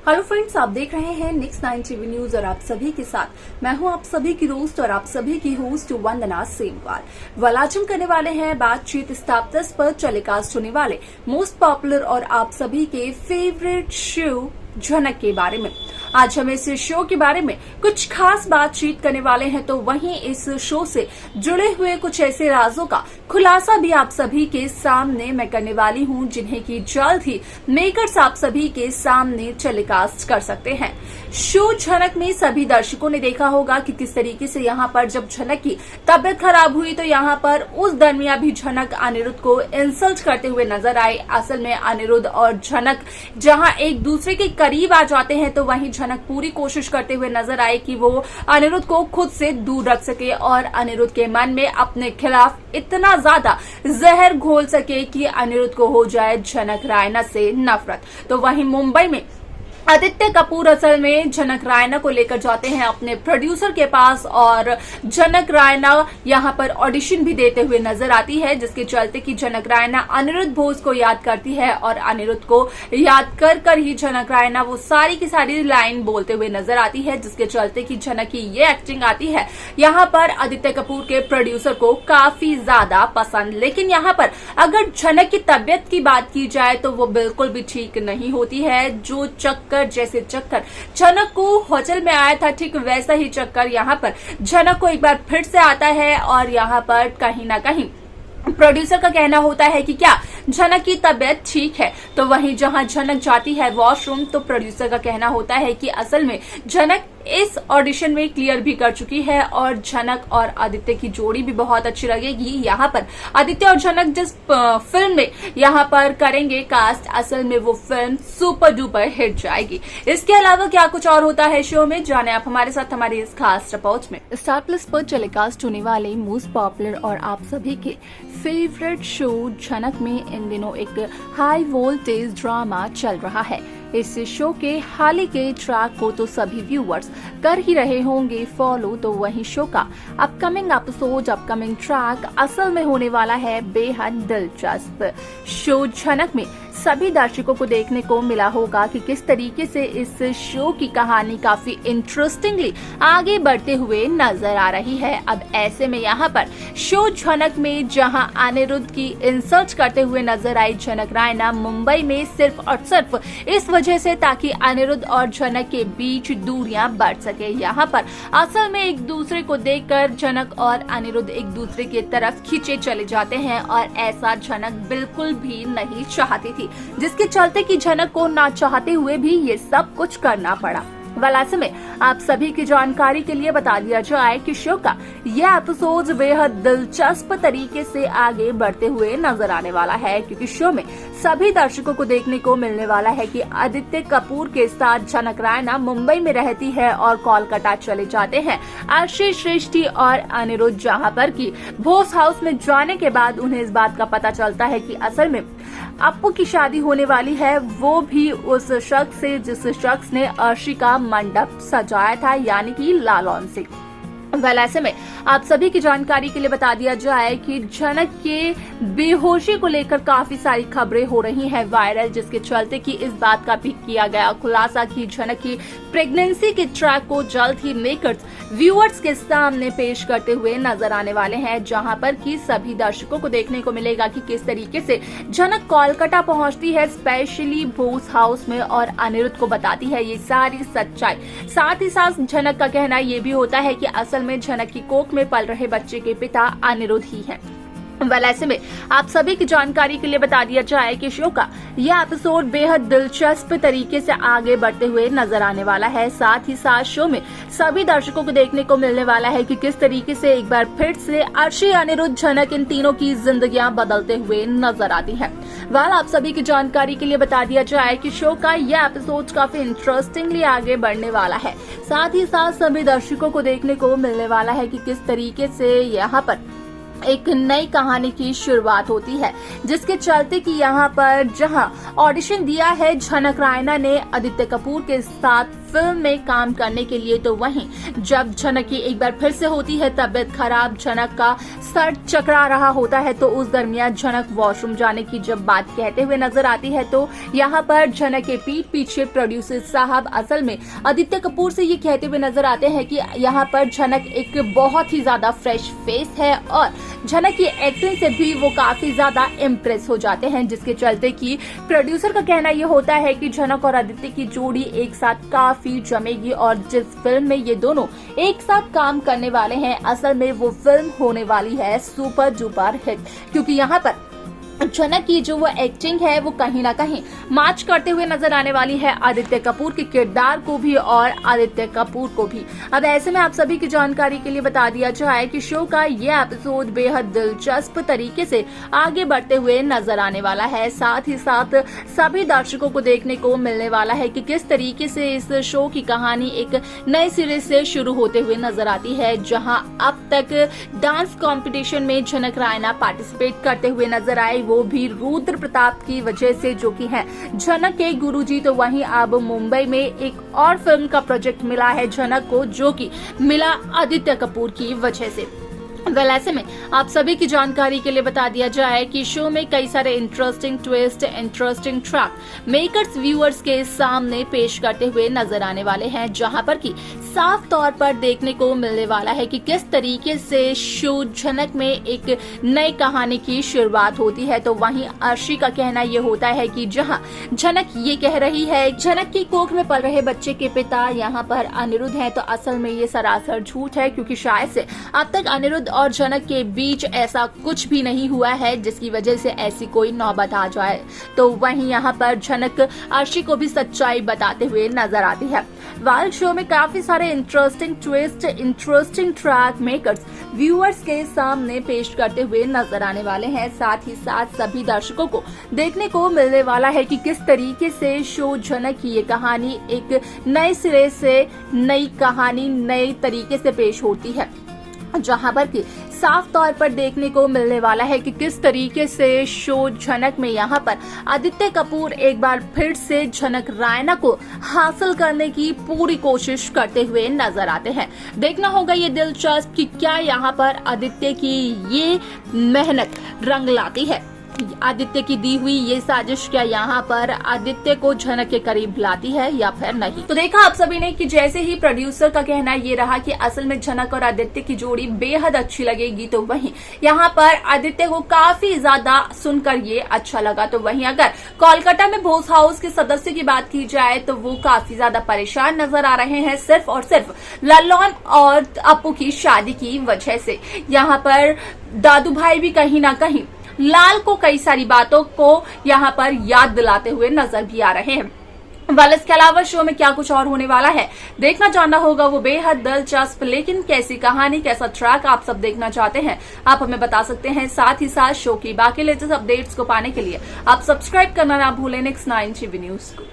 Hello friends, आप देख रहे हैं नेक्स्ट 9 टीवी न्यूज और आप सभी के साथ मैं हूं आप सभी की दोस्त और आप सभी की होस्ट वंदना सेमवाल। वलाचन करने वाले हैं बातचीत स्टार प्लस पर टेलीकास्ट होने वाले मोस्ट पॉपुलर और आप सभी के फेवरेट शो झनक के बारे में। आज हम इस शो के बारे में कुछ खास बातचीत करने वाले हैं, तो वहीं इस शो से जुड़े हुए कुछ ऐसे राजों का खुलासा भी आप सभी के सामने मैं करने वाली हूं, जिन्हें की जल्द ही मेकर्स आप सभी के सामने टेलीकास्ट कर सकते हैं। शो झनक में सभी दर्शकों ने देखा होगा कि किस तरीके से यहाँ पर जब झनक की तबियत खराब हुई तो यहाँ पर उस दरमियान भी झनक अनिरुद्ध को इंसल्ट करते हुए नजर आए। असल में अनिरुद्ध और झनक जहाँ एक दूसरे के करीब आ जाते हैं तो वहीं झनक पूरी कोशिश करते हुए नजर आए कि वो अनिरुद्ध को खुद से दूर रख सके और अनिरुद्ध के मन में अपने खिलाफ इतना ज्यादा जहर घोल सके कि अनिरुद्ध को हो जाए झनक रायना से नफरत। तो वहीं मुंबई में आदित्य कपूर असल में झनक रायना को लेकर जाते हैं अपने प्रोड्यूसर के पास और झनक रायना यहां पर ऑडिशन भी देते हुए नजर आती है, जिसके चलते कि झनक रायना अनिरुद्ध बोस को याद करती है और अनिरुद्ध को याद कर ही झनक रायना वो सारी की सारी लाइन बोलते हुए नजर आती है, जिसके चलते कि झनक की ये एक्टिंग आती है यहाँ पर आदित्य कपूर के प्रोड्यूसर को काफी ज्यादा पसंद। लेकिन यहाँ पर अगर झनक की तबियत की बात की जाए तो वो बिल्कुल भी ठीक नहीं होती है। जो चक्कर जैसे चक्कर झनक को होटल में आया था, ठीक वैसा ही चक्कर यहाँ पर झनक को एक बार फिर से आता है और यहाँ पर कहीं ना कहीं प्रोड्यूसर का कहना होता है कि क्या झनक की तबियत ठीक है। तो वहीं जहां झनक जाती है वॉशरूम तो प्रोड्यूसर का कहना होता है कि असल में झनक इस ऑडिशन में क्लियर भी कर चुकी है और झनक और आदित्य की जोड़ी भी बहुत अच्छी लगेगी। यहाँ पर आदित्य और झनक जिस फिल्म में यहाँ पर करेंगे कास्ट, असल में वो फिल्म सुपर डुपर हिट जाएगी। इसके अलावा क्या कुछ और होता है शो में, जाने आप हमारे साथ हमारी इस खास रिपोर्ट में। स्टार प्लस पर टेलीकास्ट होने वाले मोस्ट पॉपुलर और आप सभी के फेवरेट शो झनक में इन दिनों एक हाई वोल्टेज ड्रामा चल रहा है। इस शो के हाल ही के ट्रैक को तो सभी व्यूअर्स कर ही रहे होंगे फॉलो, तो वहीं शो का अपकमिंग एपिसोड अपकमिंग ट्रैक असल में होने वाला है बेहद दिलचस्प। शो झनक में सभी दर्शकों को देखने को मिला होगा कि किस तरीके से इस शो की कहानी काफी इंटरेस्टिंगली आगे बढ़ते हुए नजर आ रही है। अब ऐसे में यहाँ पर शो झनक में जहां अनिरुद्ध की इंसल्ट करते हुए नजर आई झनक रायना मुंबई में सिर्फ और सिर्फ इस वजह से ताकि अनिरुद्ध और झनक के बीच दूरियां बढ़ सके। यहाँ पर असल में एक दूसरे को देखकर झनक और अनिरुद्ध एक दूसरे की तरफ खींचे चले जाते हैं और ऐसा झनक बिल्कुल भी नहीं चाहती थी, जिसके चलते कि झनक को ना चाहते हुए भी ये सब कुछ करना पड़ा। ऐसे में आप सभी की जानकारी के लिए बता दिया जाए कि शो का यह एपिसोड बेहद दिलचस्प तरीके से आगे बढ़ते हुए नजर आने वाला है, क्योंकि शो में सभी दर्शकों को देखने को मिलने वाला है कि आदित्य कपूर के साथ झनक रायना मुंबई में रहती है और कोलकाता चले जाते हैं आशीष श्रेष्ठी और अनिरुद्ध, जहां पर कि बोस हाउस में जाने के बाद उन्हें इस बात का पता चलता है कि असल में अप्पू की शादी होने वाली है, वो भी उस शख्स से जिस शख्स ने अर्शी का मंडप सजाया था, यानी कि लालौन से। ऐसे में आप सभी की जानकारी के लिए बता दिया जाए कि झनक के बेहोशी को लेकर काफी सारी खबरें हो रही हैं वायरल, जिसके चलते कि इस बात का भी किया गया खुलासा कि झनक की प्रेगनेंसी के ट्रैक को जल्द ही मेकर्स व्यूअर्स के सामने पेश करते हुए नजर आने वाले हैं, जहां पर कि सभी दर्शकों को देखने को मिलेगा कि किस तरीके से झनक कोलकाता पहुंचती है स्पेशली बोस हाउस में और अनिरुद्ध को बताती है ये सारी सच्चाई। साथ ही साथ झनक का कहना ये भी होता है कि असल में झनक की कोख में पल रहे बच्चे के पिता अनिरुद्ध ही हैं। ऐसे में आप सभी की जानकारी के लिए बता दिया जाए कि शो का यह एपिसोड बेहद दिलचस्प तरीके से आगे बढ़ते हुए नजर आने वाला है। साथ ही साथ शो में सभी दर्शकों को देखने को मिलने वाला है कि किस तरीके से एक बार फिर से अर्शी अनिरुद्ध झनक इन तीनों की जिंदगियां बदलते हुए नजर आती है। आप सभी की जानकारी के लिए बता दिया जाए कि शो का यह एपिसोड काफी इंटरेस्टिंगली आगे बढ़ने वाला है। साथ ही साथ सभी दर्शकों को देखने को मिलने वाला है कि किस तरीके से यहाँ पर एक नई कहानी की शुरुआत होती है, जिसके चलते कि यहाँ पर जहाँ ऑडिशन दिया है झनक रायना ने आदित्य कपूर के साथ फिल्म में काम करने के लिए। तो वहीं जब झनक की एक बार फिर से होती है तबीयत खराब, झनक का सर चकरा रहा होता है, तो उस दरमियान झनक वॉशरूम जाने की जब बात कहते हुए नजर आती है तो यहाँ पर झनक के पीठ पीछे प्रोड्यूसर साहब असल में आदित्य कपूर से ये कहते हुए नजर आते हैं कि यहाँ पर झनक एक बहुत ही ज्यादा फ्रेश फेस है और झनक की एक्टिंग से भी वो काफी ज्यादा इम्प्रेस हो जाते हैं, जिसके चलते कि प्रोड्यूसर का कहना ये होता है कि झनक और आदित्य की जोड़ी एक साथ काफी जमेगी और जिस फिल्म में ये दोनों एक साथ काम करने वाले हैं असल में वो फिल्म होने वाली है सुपर डुपर हिट, क्योंकि यहाँ पर झनक की जो वो एक्टिंग है वो कहीं ना कहीं मैच करते हुए नजर आने वाली है आदित्य कपूर के किरदार को भी और आदित्य कपूर को भी। अब ऐसे में आप सभी की जानकारी के लिए बता दिया जाए कि शो का ये एपिसोड बेहद दिलचस्प तरीके से आगे बढ़ते हुए नजर आने वाला है। साथ ही साथ सभी दर्शकों को देखने को मिलने वाला है कि किस तरीके से इस शो की कहानी एक नए सिरे से शुरू होते हुए नजर आती है, जहाँ अब तक डांस कॉम्पिटिशन में झनक रायना पार्टिसिपेट करते हुए नजर आए, वो भी रुद्र प्रताप की वजह से जो कि है झनक के गुरुजी। तो वहीं अब मुंबई में एक और फिल्म का प्रोजेक्ट मिला है झनक को, जो कि मिला आदित्य कपूर की वजह से। ऐसे में आप सभी की जानकारी के लिए बता दिया जाए कि शो में कई सारे interesting twist, interesting track makers viewers के सामने पेश करते हुए नजर आने वाले हैं, जहां पर कि साफ तौर पर देखने को मिलने वाला है कि किस तरीके से शो झनक में एक नई कहानी की शुरुआत होती है। तो वहीं अर्शी का कहना ये होता है कि जहां झनक ये कह रही है झनक की कोख में पल रहे बच्चे के पिता यहाँ पर अनिरुद्ध है, तो असल में ये सरासर झूठ है, क्योंकि शायद से अब तक अनिरुद्ध और झनक के बीच ऐसा कुछ भी नहीं हुआ है जिसकी वजह से ऐसी कोई नौबत आ जाए। तो वहीं यहाँ पर झनक अर्शी को भी सच्चाई बताते हुए नजर आती है। वाल शो में काफी सारे interesting twist, interesting track makers viewers के सामने पेश करते हुए नजर आने वाले हैं। साथ ही साथ सभी दर्शकों को देखने को मिलने वाला है कि किस तरीके से शो झनक की ये कहानी एक नए सिरे से नई कहानी नए तरीके से पेश होती है, जहां पर कि साफ तौर पर देखने को मिलने वाला है कि किस तरीके से शो झनक में यहाँ पर आदित्य कपूर एक बार फिर से झनक रायना को हासिल करने की पूरी कोशिश करते हुए नजर आते हैं। देखना होगा ये दिलचस्प कि क्या यहाँ पर आदित्य की ये मेहनत रंग लाती है, आदित्य की दी हुई ये साजिश क्या यहाँ पर आदित्य को झनक के करीब लाती है या फिर नहीं। तो देखा आप सभी ने कि जैसे ही प्रोड्यूसर का कहना ये रहा कि असल में झनक और आदित्य की जोड़ी बेहद अच्छी लगेगी, तो वहीं यहाँ पर आदित्य को काफी ज्यादा सुनकर ये अच्छा लगा। तो वहीं अगर कोलकाता में बोस हाउस के सदस्य की बात की जाए तो वो काफी ज्यादा परेशान नजर आ रहे हैं, सिर्फ और सिर्फ लल्लौन और अपू की शादी की वजह से। यहाँ पर दादू भाई भी कहीं ना कहीं लाल को कई सारी बातों को यहाँ पर याद दिलाते हुए नजर भी आ रहे हैं। वाल इसके अलावा शो में क्या कुछ और होने वाला है देखना जानना होगा, वो बेहद दिलचस्प लेकिन कैसी कहानी कैसा ट्रैक आप सब देखना चाहते हैं आप हमें बता सकते हैं। साथ ही साथ शो की बाकी लेटेस्ट अपडेट्स को पाने के लिए आप सब्सक्राइब करना ना भूलें नेक्स्ट 9 टीवी न्यूज को।